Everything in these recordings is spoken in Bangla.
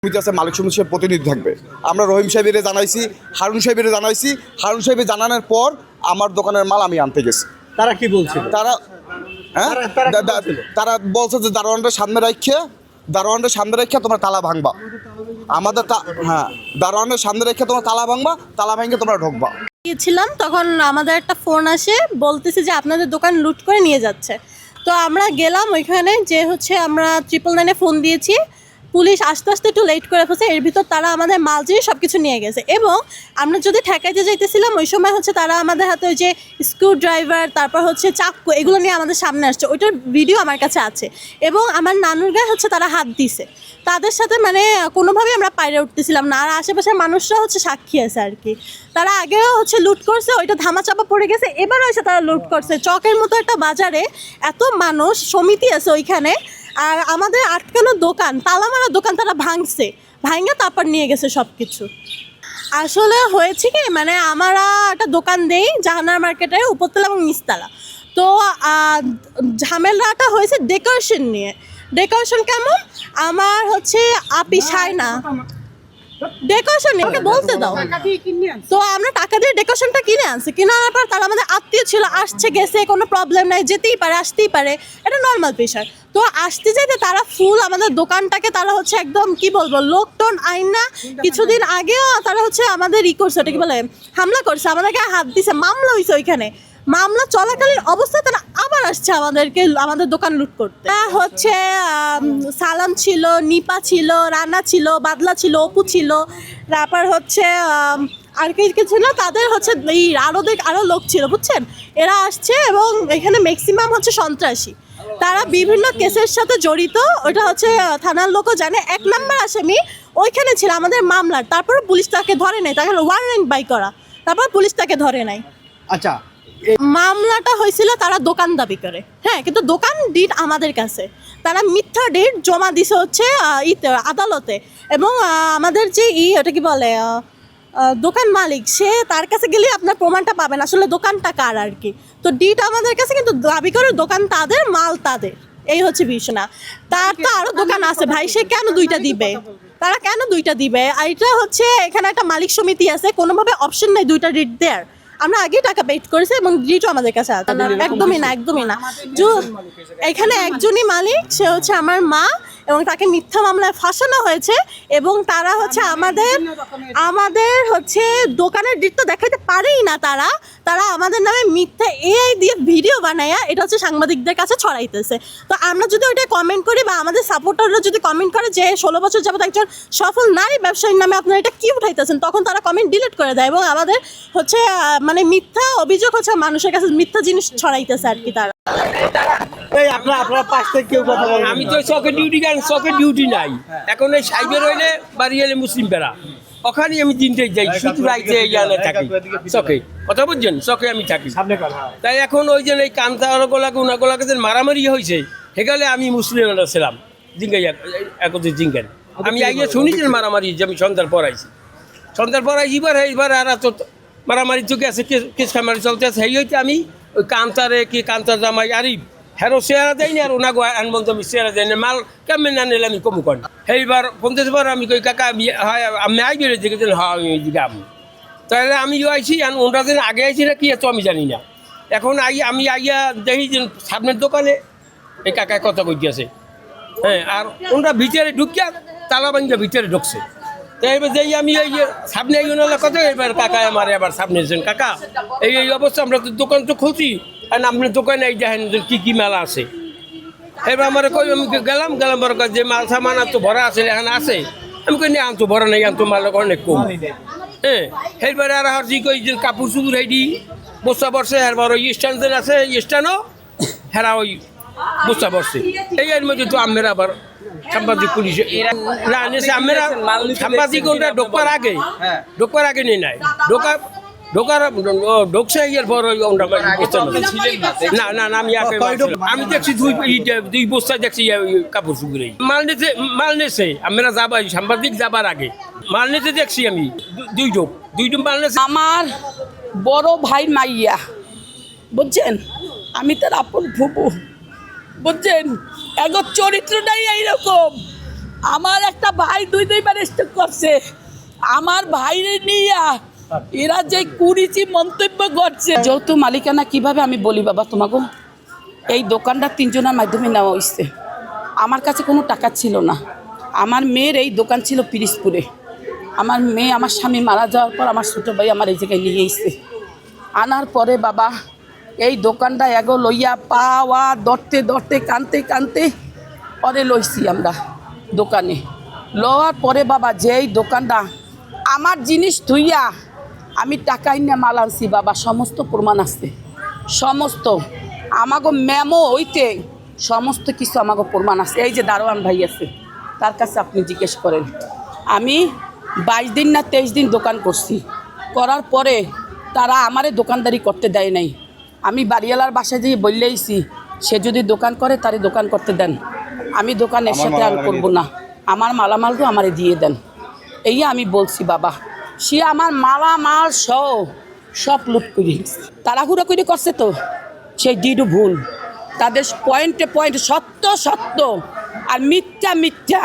আছে মালিক সমিতির প্রতিনিধি থাকবে। আমরা রহিম সাহেবের জানাইছি, হারুন সাহেবের জানাইছি। হারুন সাহেবের জানানোর পর আমার দোকানের মাল আমি আনতে গেছি। তারা কি বলছিল? তারা বলছে যে দারোয়ানটা সামনে রেখে তোমার তালা ভাঙবা। আমাদের দারোয়ানের সামনে রেখে তোমার তালা ভাঙবা, তালা ভাঙে তোমরা ঢুকবা। গিয়েছিলাম তখন আমাদের একটা ফোন আসে, বলতেছে যে আপনাদের দোকান লুট করে নিয়ে যাচ্ছে। তো আমরা গেলাম ওইখানে, যে হচ্ছে আমরা 999-এ ফোন দিয়েছি। পুলিশ আস্তে আস্তে একটু লেট করে ফেলছে, এর ভিতর তারা আমাদের মাল দিয়ে সব কিছু নিয়ে গেছে। এবং আমরা যদি ঠেকাইতে যাইতেছিলাম ওই সময় হচ্ছে তারা আমাদের হাতে ওই যে স্ক্রু ড্রাইভার, তারপর হচ্ছে চাকু, এগুলো নিয়ে আমাদের সামনে আসছে। ওইটার ভিডিও আমার কাছে আছে। এবং আমার নানুর গায়ে হচ্ছে তারা হাত দিছে। তাদের সাথে মানে কোনোভাবেই আমরা পাইরে উঠতেছিলাম না। আর আশেপাশের মানুষরা হচ্ছে সাক্ষী আছে আর কি। তারা আগেও হচ্ছে লুট করছে, ওইটা ধামাচাপা পড়ে গেছে। এবারও এসে তারা লুট করছে। চকের মতো একটা বাজারে এত মানুষ, সমিতি আছে ওইখানে। আর আমাদের আটকানো দোকান, তালামারা দোকান তারা ভাঙে তারপর নিয়ে গেছে সব কিছু। আসলে হয়েছে কি, মানে আমরা একটা দোকান দেই জাহানার মার্কেটে, উপরতলা এবং নিচতলা। তো ঝামেলাটা হয়েছে ডেকোরেশন নিয়ে। ডেকোরেশন কেমন, আমার হচ্ছে আপি সায়না ডেকোরেশন নিয়ে বলতে দাও। তো আমরা টাকা দিয়ে ডেকোরেশনটা কিনে আনছি। কিনে আনার পর তারা আমাদের আত্মীয় ছিল, আসছে গেছে, কোনো প্রবলেম নাই, যেতেই পারে আসতেই পারে, এটা নর্মাল পেশার। তো আসতে যাইতে তারা ফুল আমাদের দোকানটাকে তারা হচ্ছে একদম কি বলবো, লোকটন আইনা। কিছুদিন আগেও তারা হচ্ছে আমাদের করছে, ওটা কি বলে, হামলা করছে, আমাদেরকে হাত দিছে, মামলা হয়েছে ওইখানে। মামলা চলাকালীন অবস্থায় তারা আবার আসছে আমাদের দোকান লুট করতে। হচ্ছে সালাম ছিল, নিপা ছিল, রানা ছিল, বাদলা ছিল, অপু ছিল, তারপর হচ্ছে আর কি ছিল, তাদের হচ্ছে এই আরও লোক ছিল, বুঝছেন। এরা আসছে এবং এখানে ম্যাক্সিমাম হচ্ছে সন্ত্রাসী। তারা বিভিন্ন কেসের সাথে জড়িত, ওইটা হচ্ছে থানার লোকও জানে। 1 নম্বর আসামি ওইখানে ছিল আমাদের মামলার। তারপর পুলিশ তাকে ধরে নাই, তাকে ওয়ারেন্ট বাই করা, তারপর পুলিশ তাকে ধরে নাই। আচ্ছা, মামলাটা হয়েছিল তারা দোকান দাবি করে, হ্যাঁ, কিন্তু দোকান ডিট আমাদের কাছে। তারা মিথ্যা ডিট জমা দিছে হচ্ছে আদালতে। এবং আমাদের যে ওটা কি বলে, দোকান মালিক, সে তার কাছে গেলে আপনার প্রমাণটা পাবেন আসলে দোকানটা কার আর কি। তো ডিট আমাদের কাছে, কিন্তু দাবি করে দোকান তাদের, মাল তাদের, এই হচ্ছে বিষয় না। তার তো আরও দোকান আছে ভাই, সে কেন 2টা দিবে? তারা কেন 2টা দিবে? এটা হচ্ছে এখানে একটা মালিক সমিতি আছে, কোনোভাবে অপশন নেই 2টা ডিট দেওয়ার। আমরা আগেই টাকা পেড করেছি এবং ডিটও আমাদের কাছে আছে। একদমই না। এখানে একজনই মালিক, সে হচ্ছে আমার মা, এবং তাকে মিথ্যা মামলায় ফাঁসানো হয়েছে। এবং তারা হচ্ছে আমাদের হচ্ছে দোকানের ডিট তো দেখাইতে পারেই না। তারা আমাদের নামে মিথ্যা এআই দিয়ে ভিডিও বানায়া এটা হচ্ছে সাংবাদিকদের কাছে ছড়াইতেছে। তো আমরা যদি ওইটা কমেন্ট করি, বা আমাদের সাপোর্টাররা যদি কমেন্ট করে যে 16 বছর যাবত একজন সফল নারী ব্যবসায়ীর নামে আপনারা এটা কি উঠাইতেছেন, তখন তারা কমেন্ট ডিলিট করে দেয়। এবং আমাদের হচ্ছে মানে মিথ্যা অভিযোগ হচ্ছে মানুষের কাছে মিথ্যা জিনিস ছড়াইতেছে আর কি। তারা আপনার পাশ থেকে কেউ কথা বলে? আমি তো চকের ডিউটি নাই এখন। এই সাইবের হইলে বাড়ি এলে মুসলিম পেরা, ওখানে আমি দিনটাই যাই, শুধু রাইতে থাকি চকে, কথা বুঝছেন, চকে আমি থাকি। তাই এখন ওই যে এই কান্তা উনাগোলাকে যে মারামারি হয়েছে, সেখানে আমি মুসলিম ছিলাম জিঙ্গাই একত্রে জিঙ্গান। আমি আইয়া শুনেছেন মারামারি, যে আমি সন্ধ্যার পর আইছি এইবার আর তো মারামারি চোখে আছে, কেস খামারি চলতে আছে। সেই হইতে আমি ওই কান্তার জামাই আরিফ হেরো চেহারা দেয়নি, আর ওনাগো আনবন্ত আমি চেহারা দেয়নি, মাল কেমন না নিলে আমি কমু করেন। সেইবার 50 আমি কই কাকা আমি আইবি দেখেছেন, হ্যাঁ আমি ওইদিকে আমি। তাহলে আমি আইছি, আর ওনারা দিন আগে আইছি না কি এত আমি জানি না। এখন আমি আইয়া দেখি যে সামনের দোকানে এই কাকায় কথা কইতেছে, হ্যাঁ, আর ওনারা ভিতরে ঢুকিয়া তালা ভাঙ্গিয়া ভিতরে ঢুকছে। তো এবার যেই আমি এই যে সামনে ওনার কথা, এবার কাকা আমারে আবার সামনে এসেছেন, কাকা এই অবস্থা, আমরা তো দোকান তো খুলছি, আর আপনার দোকানে এই দেখেন কি মেলা আছে। এবার আমার কই, আমি গেলাম বড় যে মাল সামান তো ভরা আছে, এখানে আছে। আমি কই না, আনতো ভরা নেই, আনতো মাল অনেক কম। হ্যাঁ, সেইবারে আর জি কই যে কাপড় চুপুর হেডি বস্তা বসে, এরবার ওই স্ট্যান্ড আছে, স্ট্যান্ডও হেরা ওই বস্তা বসছে। এই এর মধ্যে তো আমরা আবার সাংবাদিক পুলিশ আমরা সাংবাদিক ঢোকার আগে নিয়ে নাই, ঢুকছে এর পর না আমি আমি দেখছি 2 বস্তা দেখছি কাপড় চুপুরে মাল নেছে। আমরা যাবাই সাংবাদিক যাবার আগে মাল নেতে দেখছি আমি 2 ডোক মাল নেছে। আমার বড় ভাই মাইয়া, বুঝছেন, আমি তার আপন ফুপু, বুঝছেন, এগো চরিত্রটাই এইরকম। আমার একটা ভাই দুইবার স্ট্রোক করছে, আমার ভাইরে নিয়ে এরা যে কুড়িচি মন্তব্য করছে। যৌথ মালিকানা কিভাবে আমি বলি বাবা তোমাকে, এই দোকানটা 3 জনের মাধ্যমে নেওয়া হয়েছে। আমার কাছে কোনো টাকা ছিল না। আমার মেয়ের এই দোকান ছিল পিরিজপুরে। আমার মেয়ে, আমার স্বামী মারা যাওয়ার পর আমার ছোটো ভাই আমার এই জায়গায় নিয়ে এসছে। আনার পরে বাবা এই দোকানটা এগো লইয়া পাওয়া ধরতে ধরতে কানতে কানতে পরে লইছি আমরা দোকানে। লওয়ার পরে বাবা যেই দোকানটা আমার জিনিস ধুইয়া আমি টাকা নিয়ে মাল আনছি বাবা, সমস্ত প্রমাণ আছে, সমস্ত আমাগো মেমো হইতে সমস্ত কিছু আমাগো প্রমাণ আছে। এই যে দারোয়ান ভাই আছে, তার কাছে আপনি জিজ্ঞেস করেন। আমি 22 দিন না 23 দিন দোকান করছি, করার পরে তারা আমারে দোকানদারি করতে দেয় নাই। আমি বাড়িওয়ালার বাসায় যেয়ে বললেইছি সে যদি দোকান করে তারে দোকান করতে দেন, আমি দোকান এর সাথে আর করবো না, আমার মালামালও আমারে দিয়ে দেন। এই আমি বলছি বাবা, সে আমার মালামাল সহ সব লুট করি তাড়াহুড়ো করে করছে, তো সেই ডিডু ভুল। তাদের পয়েন্টে পয়েন্ট সত্য সত্য আর মিথ্যা মিথ্যা।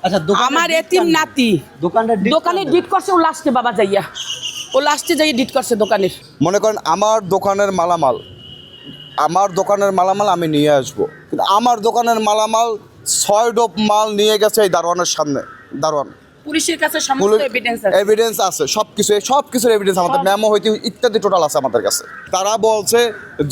আচ্ছা, আমার এতিম নাতি দোকানে ডিট করছে, ও লাস্টে বাবা যাইয়া, ও লাস্টে যাইয়া ডিট করছে দোকানের। মনে করেন আমার দোকানের মালামাল আমি নিয়ে আসবো, কিন্তু আমার দোকানের মালামাল 6 ডোপ মাল নিয়ে গেছে এই দারোয়ানের সামনে। দারোয়ান পুলিশের কাছে সমস্ত এভিডেন্স আছে, এভিডেন্স আছে, সব কিছুর এভিডেন্স আমাদের মেমো হইতে ইত্যাদি টোটাল আছে আমাদের কাছে। তারা বলছে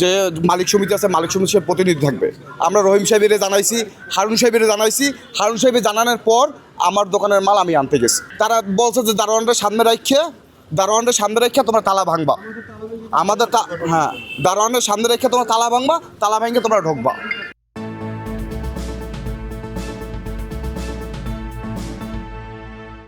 যে মালিক সমিতি আছে, মালিক সমিতির প্রতিনিধি থাকবে। আমরা রহিম সাহেবের জানাইছি, হারুন সাহেবের জানাইছি। হারুন সাহেবের জানানোর পর আমার দোকানের মাল আমি আনতে গেছি। তারা বলছে যে দারোয়ানটা সামনে রাখিয়া তোমরা তালা ভাঙবা। আমাদের হ্যাঁ, দারোয়ানের সামনে রেখে তোমরা তালা ভাঙবা, তালা ভেঙে তোমরা ঢুকবা।